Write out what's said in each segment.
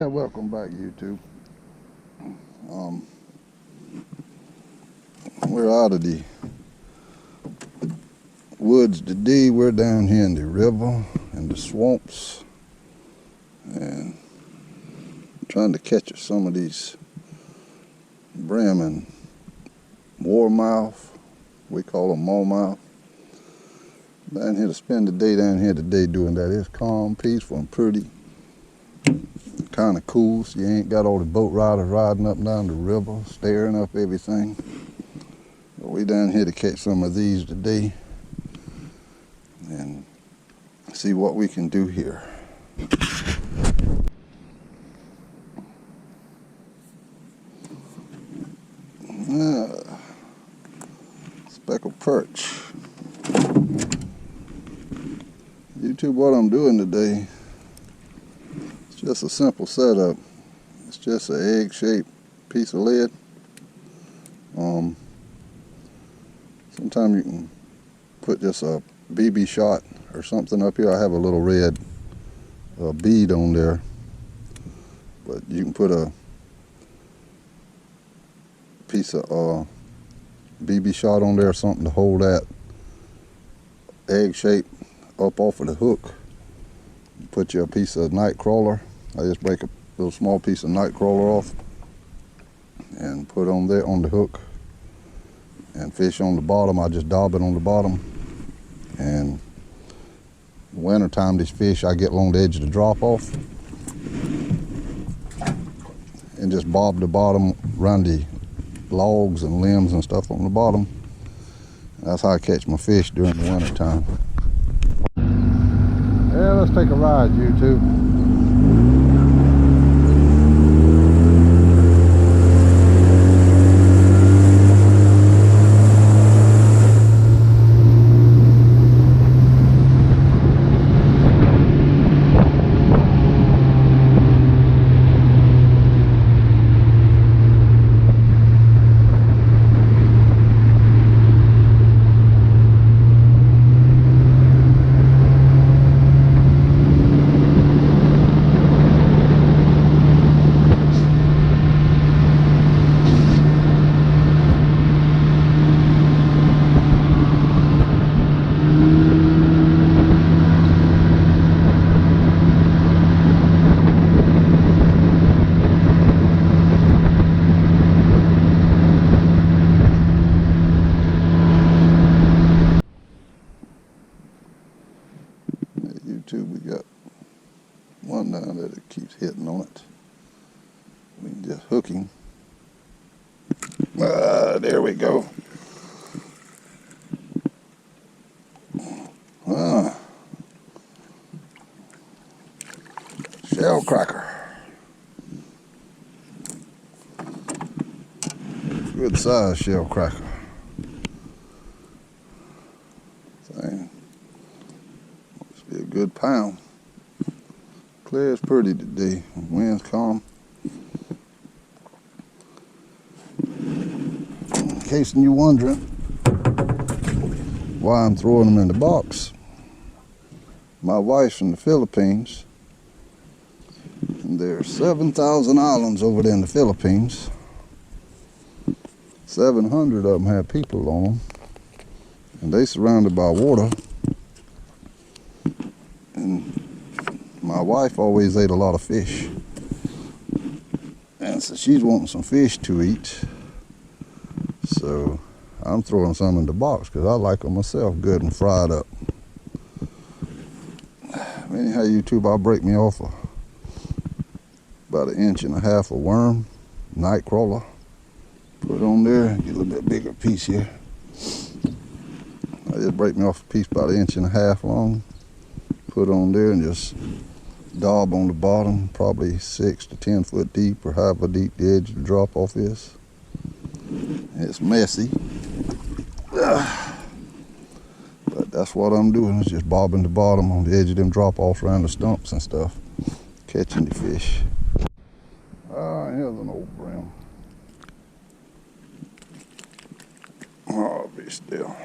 Yeah, welcome back, YouTube. Um, we're out of the woods today. We're down here in the river and the swamps and trying to catch some of these bream and warmouth. We call them mallmouth. Down here to spend the day down here today doing that. It's calm, peaceful, and pretty. Kind of cool, so you ain't got all the boat riders riding up and down the river, staring up everything. But we down here to catch some of these today and see what we can do here. Speckled perch. YouTube, what I'm doing today, it's just a simple setup. It's just an egg-shaped piece of lead. Sometimes you can put just a BB shot or something up here. I have a little red bead on there, but you can put a piece of BB shot on there or something to hold that egg shape up off of the hook. Put you a piece of night crawler. I just break a little small piece of night crawler off and put on there on the hook and fish on the bottom. I just dob it on the bottom, and winter time these fish I get along the edge of the drop off and just bob the bottom around the logs and limbs and stuff on the bottom. That's how I catch my fish during the winter time. Yeah, let's take a ride, YouTube. YouTube, we got one down there that keeps hitting on it. We can just hook him. There we go. Shellcracker. Good size shellcracker. Thing. Must be a good pound. Clear as pretty today. Wind's calm. In case you're wondering why I'm throwing them in the box, my wife's from the Philippines. And there's 7,000 islands over there in the Philippines. 700 of them have people on them, and they surrounded by water. And my wife always ate a lot of fish, and so she's wanting some fish to eat. So I'm throwing some in the box because I like them myself, good and fried up. Anyhow, YouTube, I'll break me off about 1.5 inches of worm, night crawler. Put on there, get a little bit bigger piece here. I just break me off a piece about 1.5 inches long. Put on there and just daub on the bottom, probably 6 to 10 foot deep or however deep the edge of the drop off is. It's messy, but that's what I'm doing, is just bobbing the bottom on the edge of them drop offs around the stumps and stuff, catching the fish. Here's an old bream. Oh, be still.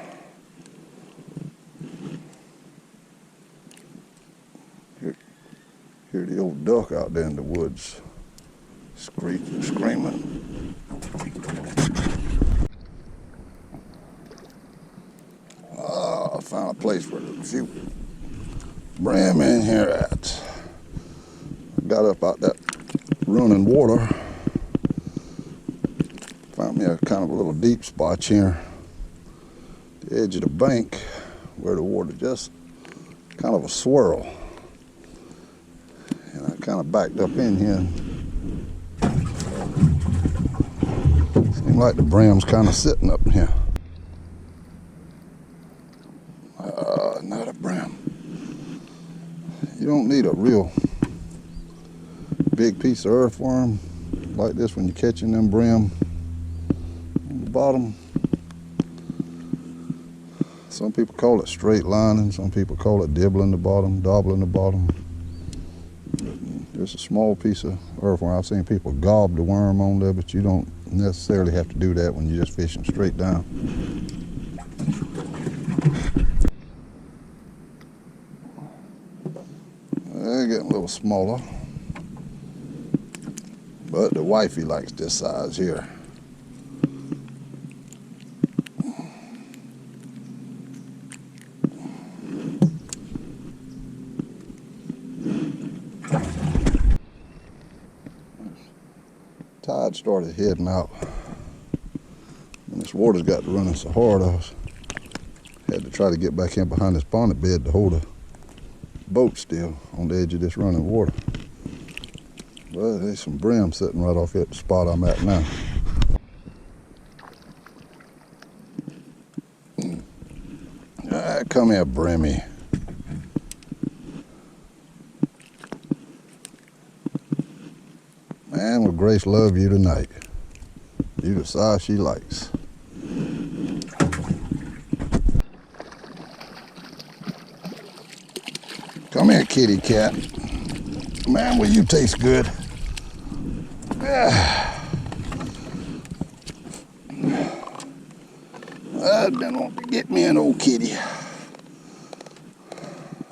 Here the old duck out there in the woods, screaming. I found a place where there's a few brim in here at. I got up out that running water. Found me a kind of a little deep spot here, the edge of the bank, where the water just kind of a swirl. And I kind of backed up in here. Seemed like the brim's kind of sitting up in here. Not a brim. You don't need a real big piece of earthworm like this when you're catching them brim on the bottom. Some people call it straight lining, some people call it dibbling the bottom, dobbling the bottom. There's a small piece of earthworm. I've seen people gob the worm on there, but you don't necessarily have to do that when you're just fishing straight down. They're getting a little smaller, but the wifey likes this size here. Tide started heading out, and this water's got to running so hard. I had to try to get back in behind this bonnet bed to hold a boat still on the edge of this running water. Well, there's some brim sitting right off at the spot I'm at now. Come here, Brimmy. Man, will Grace love you tonight. You the size she likes. Come here, kitty cat. Man, will you taste good? I've been wanting to get me an old kitty.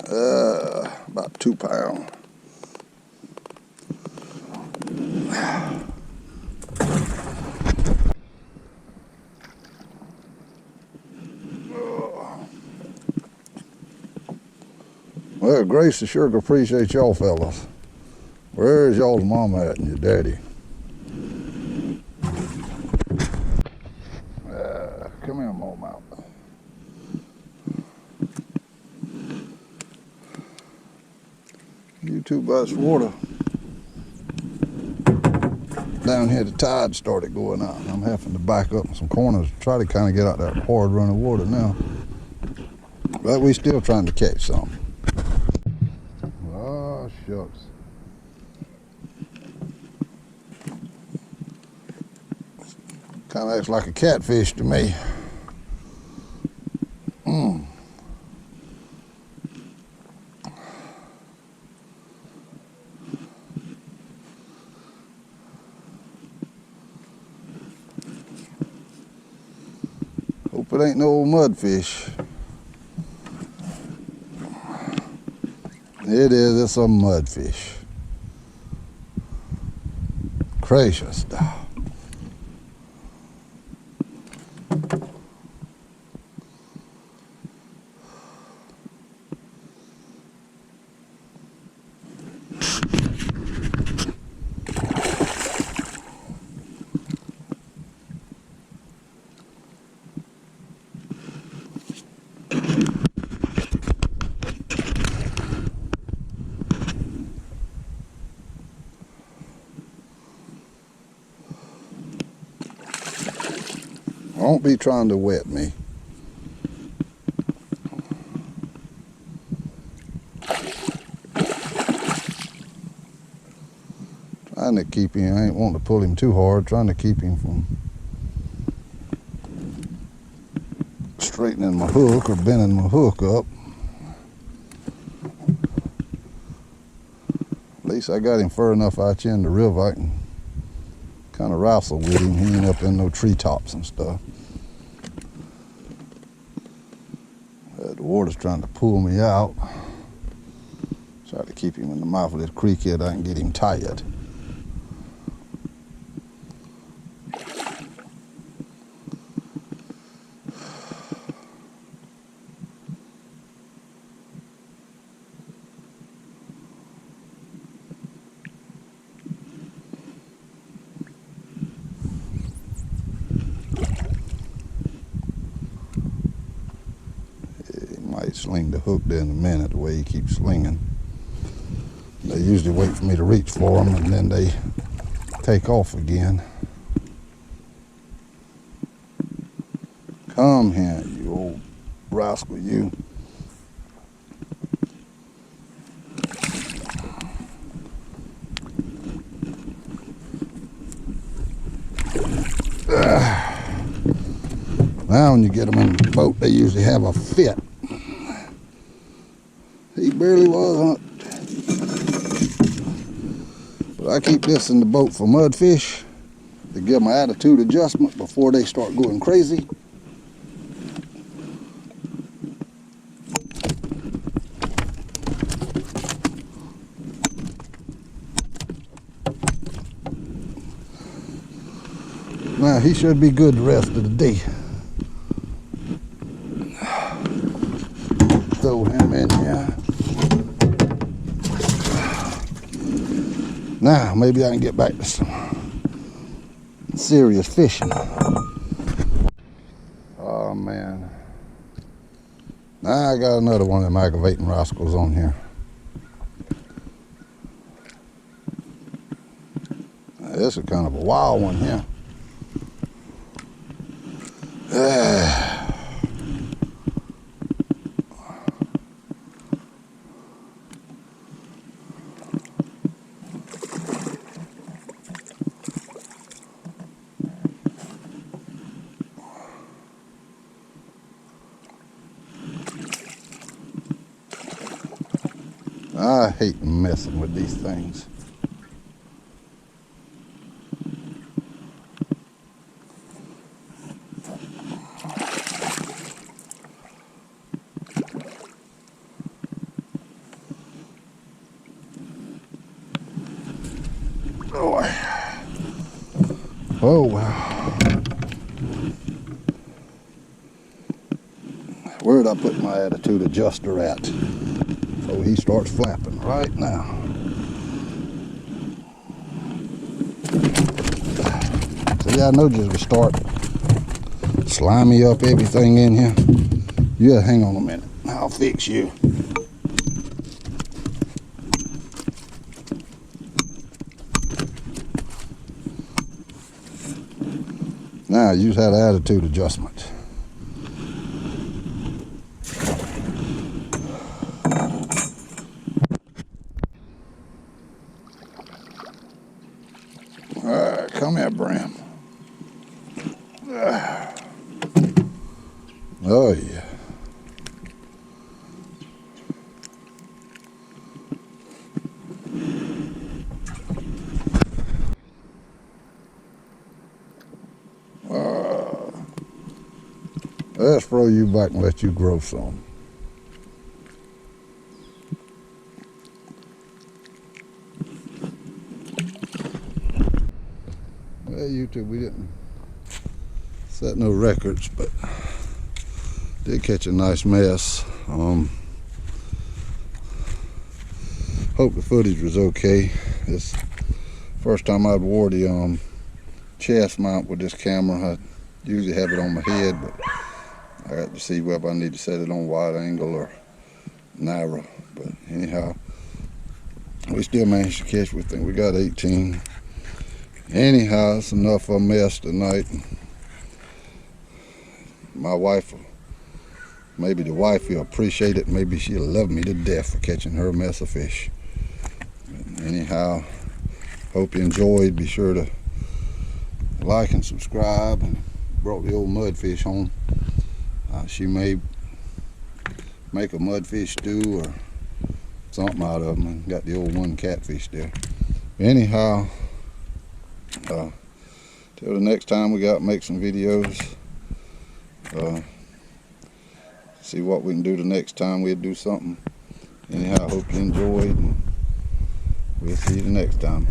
About 2 pounds. Well, Grace sure appreciate y'all fellas. Where's y'all's mama at and your daddy? Come here, warmouth. You two bus water. Down here, the tide started going out. I'm having to back up in some corners to try to kind of get out that hard running water now. But we still trying to catch some. Oh, shucks. Kind of acts like a catfish to me. Hope it ain't no old mudfish. It is, it's a mudfish. Gracious dog. Don't be trying to wet me. Trying to keep him, I ain't wanting to pull him too hard, trying to keep him from straightening my hook or bending my hook up. At least I got him far enough out here in the river I can kind of wrestle with him. He ain't up in no treetops and stuff. The water's trying to pull me out. Try to keep keep him in the mouth of this creek here that I can get him tired. Might sling the hook there in a minute the way he keeps slinging. They usually wait for me to reach for them and then they take off again. Come here, you old rascal, you. Now when you get them in the boat, they usually have a fit. He barely was, huh? But I keep this in the boat for mudfish to give them an attitude adjustment before they start going crazy. Now he should be good the rest of the day. Throw him in here. Now maybe I can get back to some serious fishing. Oh man. Now I got another one of them aggravating rascals on here. Now, this is kind of a wild one here. I hate messing with these things. Oh well. Where'd I put my attitude adjuster at? So he starts flapping right now. See, I know just to start slimy up everything in here. Yeah, hang on a minute. I'll fix you. Now you just had an attitude adjustment. All right, come here, bream. Oh yeah. Let's throw you back and let you grow some. Well, YouTube, we didn't set no records, but did catch a nice mess. Hope the footage was okay. It's first time I've wore the chest mount with this camera. I usually have it on my head, but I got to see whether I need to set it on wide angle or narrow. But anyhow, we still managed to catch. We think we got 18. Anyhow, it's enough of a mess tonight. My wife, maybe the wife will appreciate it. Maybe she'll love me to death for catching her mess of fish. But anyhow, hope you enjoyed. Be sure to like and subscribe. And brought the old mudfish home. She may make a mudfish stew or something out of them, and got the old one catfish there. Anyhow, till the next time we got to make some videos. See what we can do the next time we'll do something. Anyhow, I hope you enjoyed. We'll see you the next time.